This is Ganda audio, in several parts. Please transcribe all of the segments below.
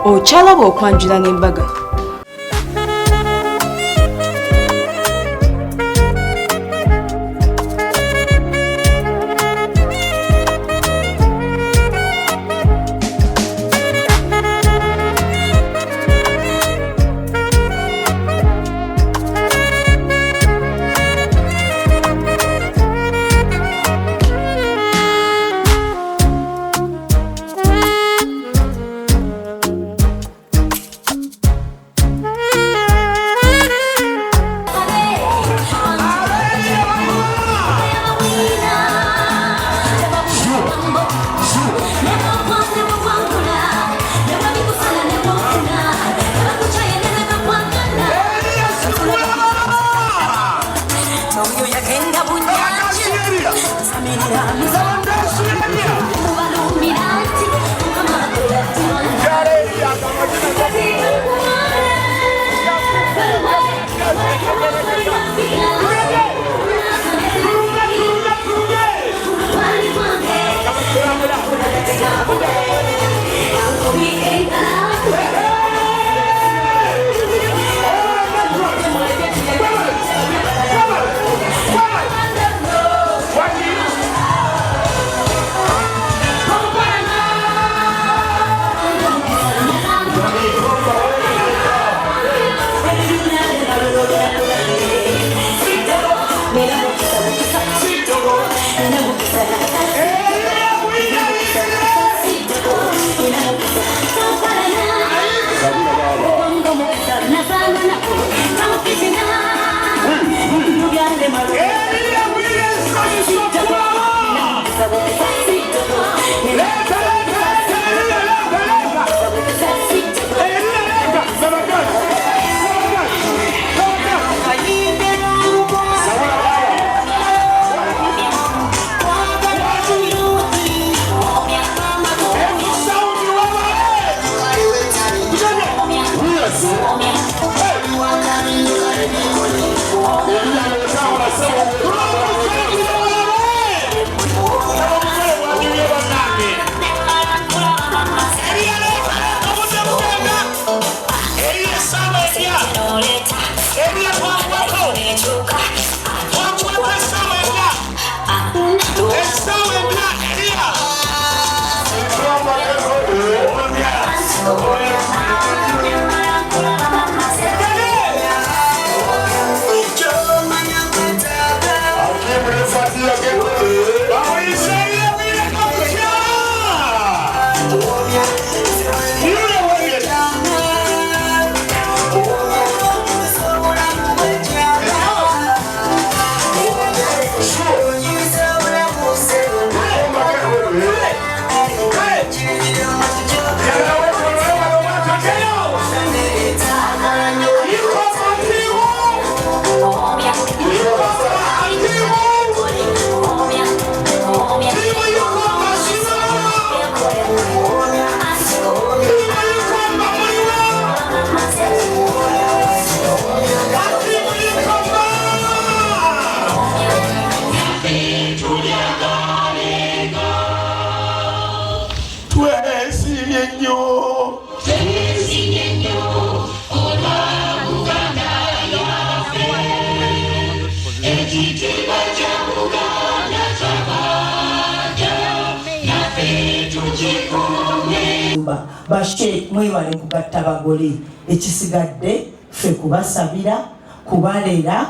okyalaba okwanjula n'embaga. Bashe mwewale kugatta bagole ekisigadde ffe kubasabira kubalera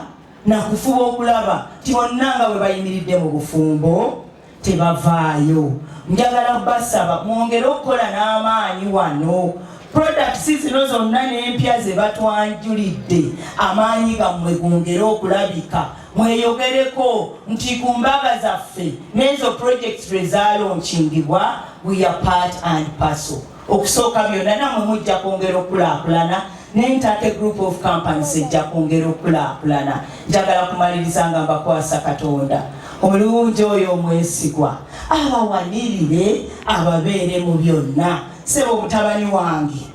na kufuba okulaba ti bonna nga bwe bayimiridde mu bufumbo tebavaayo. Njagala basaba mwongere okukola n'amaanyi wano. Products zino zonna n'empya ze batwanjulidde amaanyi gammwe gongere okulabika. Mweyogereko nti ku mbaga zaffe n'ezo projects lwezalonkingibwa we are part and parcel. Okusooka byonna namwe mujja kwongera okulaakulana n'entake group of companies ejja kwongera okulaakulana. Njagala kumaliriza nga mbakwasa Katonda omulungi oyo omwesigwa abawanirire ababeere mu byonna. Sebo mutabani wange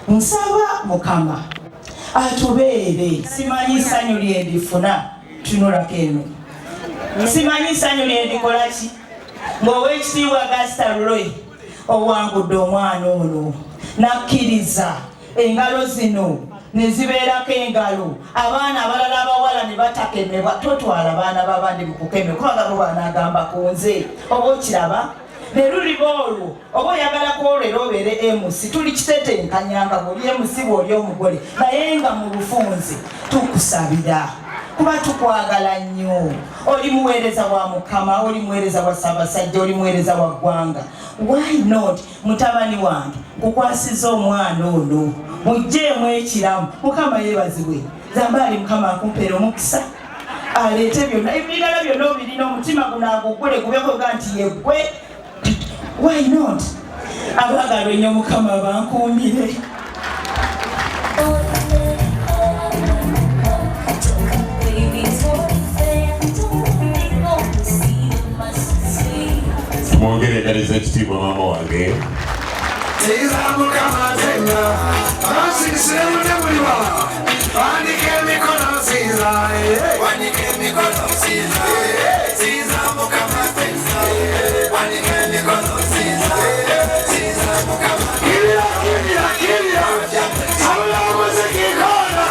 nsaba Mukama atubeere. Simanyi ssanyu lye ndifuna tunulako eno. Simanyi ssanyu lye ndikola ki ng'Oweekitiibwa Augusta Roy owangudde omwana ono nakkiriza engalo zino nezibeerako engalo abaana abalala abawala ne batakemebwa totwala abaana babandi bukukemebwa kubanga bo baanagamba ku nze oba okiraba ne luliba olwo oba oyagala kwolera obeere MC tuli kitetenkanyanga bwoli MC bwoli omugole naye nga mu bufunze tukusabira kuba tukwagala nnyo oli muweereza wa Mukama oli muweereza wa Ssaabasajja oli muweereza wa ggwanga why not mutabani wange kukwasiza omwana ono mujjeemu ekiramu Mukama yeebazibwe Zambaali Mukama akumpeera omukisa aleete byonna ebirala byonna obirina omutima guno agugule gubekoga nti yeggwe why not abaagalwa ennyo Mukama bankuumire mwongere daliza ekitiibwa maama wange Siza Mukama tena basisemu ne muliwa wanike emikono siza wanike emikono siza Siza Mukama tena wanike emikono siza Siza Mukama kiria sabula muziki kona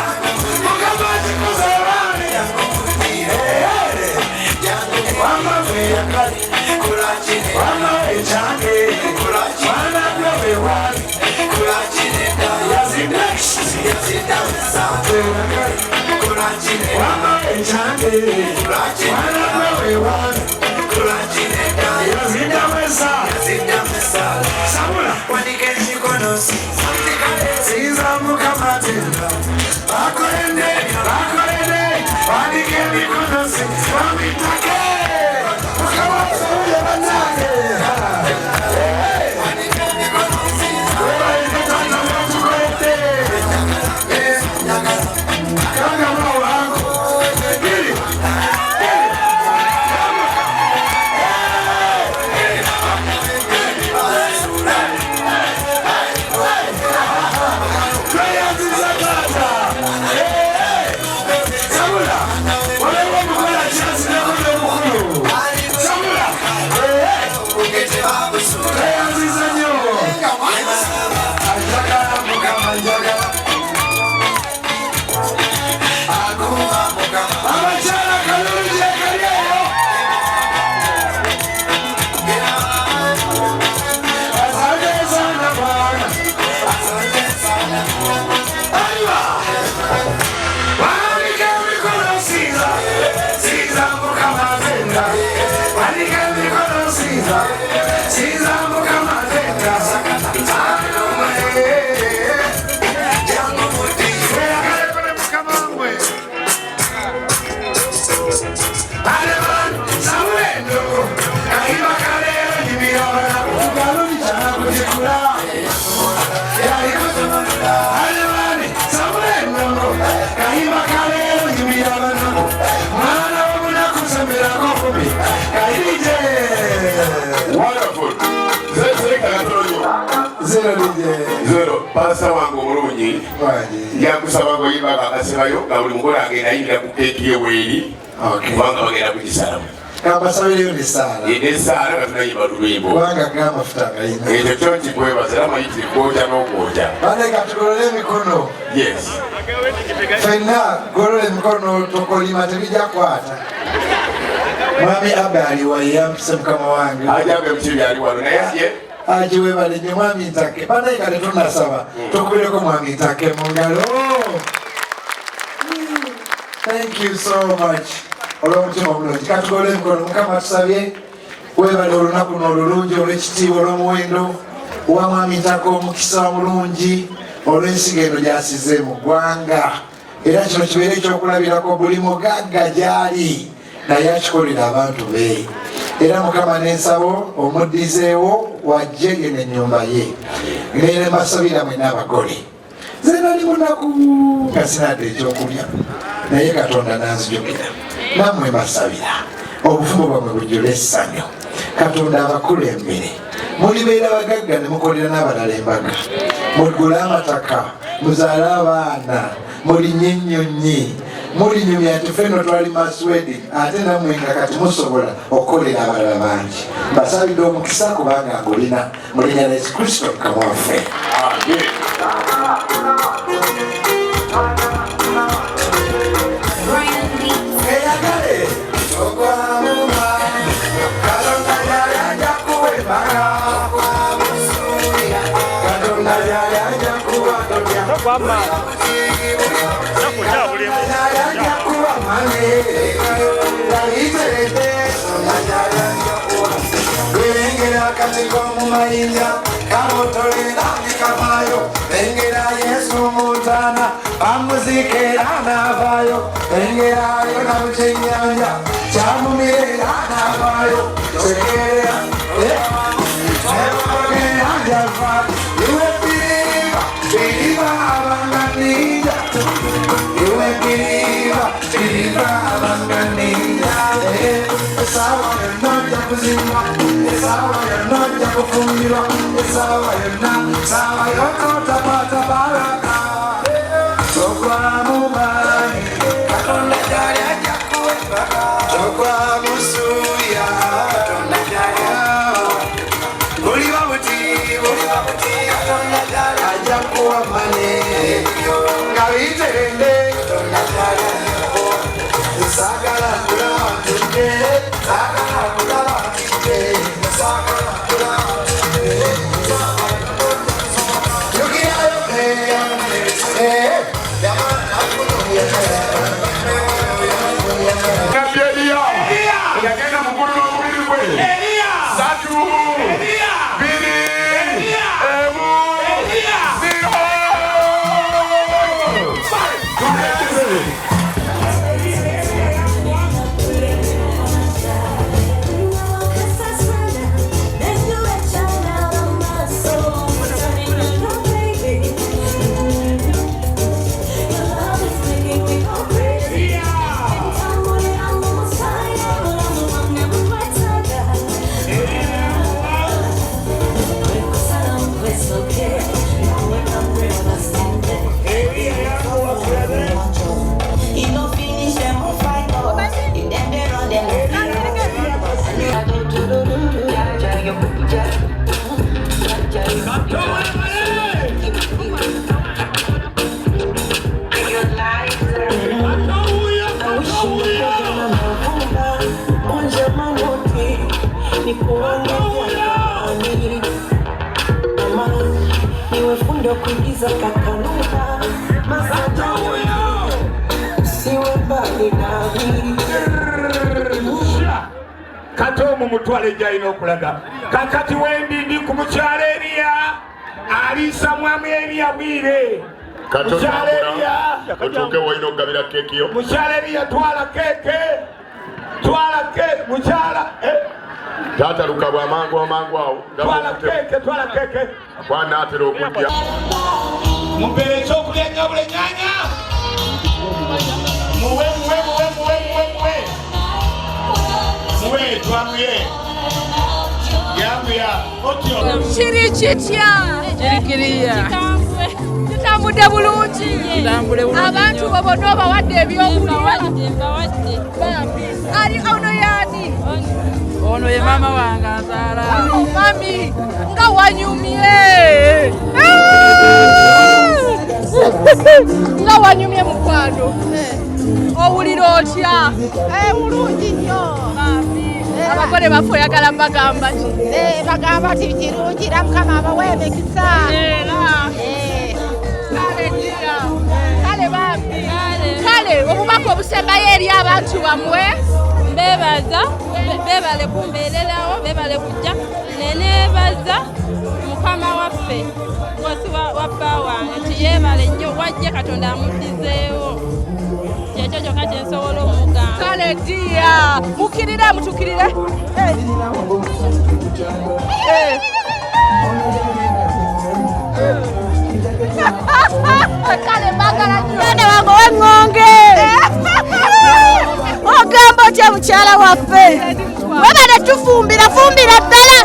Mukama chikuzarani wama viyakari kurachini wama echange wana kwewe wani kurachini yazida msate kurachini wama echange wana kwewe wani kurachini yazida msate sabula wanike mikono siza Mukama tena bakorende wanike mikono siza wamitake Mukama sauye banake Zero pasa wangu omulungi yakusaba ngo yiba bakasibayo nga buli mugole agenda ayingira ku keeki y'eweeri kubanga bagenda kugisalamu kabasabiriyo nesaala nesaala nga tunayimba lulwimbo kubanga g'amafuta agayina ekyo kyo nkikwebaza era mayitire kwokya n'okwokya bane katugolole emikono yes fenna golole emikono tokolima tebijja kwata mwami Abali wayampise Mukama wange ajabe mukibi ali wano naye ajiwe balinye mwami Ntake banaye kale tunasaba tukubireko mwami Ntake mu ngalo thank you so much olw'omutima omulungi katugole emikono Mukama tusabye webale olunaku n'olulungi olw'ekitiibwa olw'omuwendo owa mwami Ntake omukisa omulungi olw'ensigo eno gy'asize mu ggwanga era kino kibeere ekyokulabirako buli mugagga gy'ali naye akikolera abantu be era Mukama n'ensabo omuddizeewo wajje eno ennyumba ye ng'era mbasabira mwe n'abagole nze nali munaku nga sinadde ekyokulya naye Katonda nanzijukira nammwe mbasabira obufumbo bwamwe bujjule essanyu Katonda abakulembere mulibeera bagagga ne mukolera n'abalala embaga mugule amataka muzaale abaana mulinye ennyonyi mulinyumya nti ffenno twali maswedi ate nammwe nga kati musobola okukolera abalala bangi mbasabidde omukisa kubanga ngulina mu linnya lya Yesu Kristo Mukama waffe. Katomu mutwale jaina okulaga kakati wendi ndi ku mukyala Eriya alisa mwami Eriya bwire mukyala Eriya otuke waina okugabira keke yo mukyala Eriya twala keke mukyala tata lukabwa amangu awo twala keke kwana atera okujja mubere ekyokulya nyabule nyanya muwe twamuye yamuya otyo kiri kitya kitambudde bulungi abantu babona obawadde ebyokulya ali ono yani ono ye mama wange azaala mami nga wanyumye nga wanyumye mukwano owulira otya bulungi nnyo abagole baffe oyagala bagamba ki bagamba ti kirungira Mukama abawe emikisa kale bambi kale obubaka obusembayo eri abantu bamwe bebale kumbeererawo bebale kujja neneebaza Mukama waffe mwosi wa bba wange nti yeebale nnyo wajje Katonda amuddizeewo kyekyo kyokka kyensobola omugamba kale ddiya mukkirire mutukkirire kale mbagala mwana wange w'eŋŋonge ogamba otya mukyala waffe webale tufumbira ddala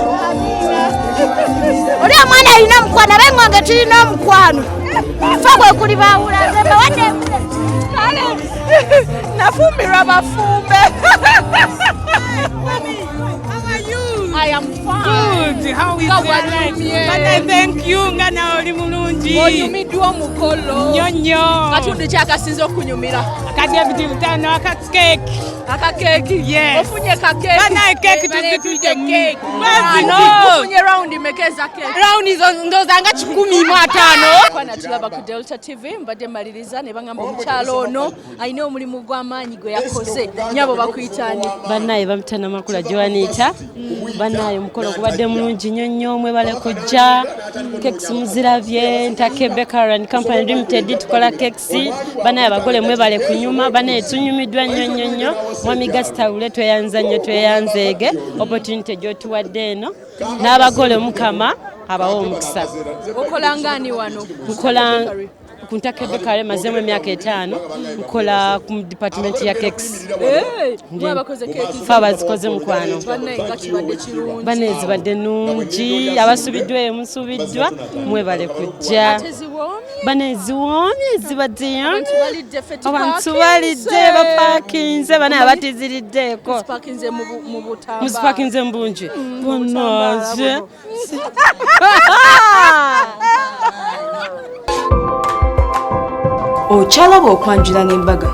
oli omwana alina omukwano ab'eŋŋonge tulina omukwano ffe bwe kuli bawulaze bawadde Nafumbirwa bafumbe. I am fine. Good. How is your life? But I thank you. Ngana oli mulungi. Oyumiddwa omukolo. Nyonyo. Katundu kyakasinza okunyumira. Akadya bitano akakeke. Akakeke. Yes. Ofunye kakeke. Bana keke tuzitudde cake. Ofunye round mekeza cake. Round izo ndozanga 15. Kwana tulaba ku Delta TV mbadde maliriza ne bangamba omukyalo ono ayina omulimu gw'amaanyi gwe yakoze. Nyabo bakuyitani. Bannaye bamutana makula Joanita. Bannaye omukolo gubadde mulungi nnyo mwebale kujja. Cakes muziravye Ntake Bakery and Company Limited tukola cakes. Bannaye abagole mwebale kunyuma. Bannaye tunyumiddwa nnyo. Mwami Gasitawule tweyanza nnyo tweyanzeege opportunity gy'otuwadde eno n'abagole mukama abawo omukisa. Okola ngani wano? Nkola ku Ntake Bakery mazemu emyaka 5 nkola ku department ya cakes. Mwabakoze cakes. Faba zikoze mukwano. Bannaye nga kibadde kirungi. Bannaye zibadde nnungi abasubiddwa musubiddwa mwebale kujja. Bannaye ziwoomye zibadde abantu balidde bapakinze bannaye abatiziriddeko. Musipakinze mu bungi. Bonnaje. Okyalaba okwanjula n'embaga.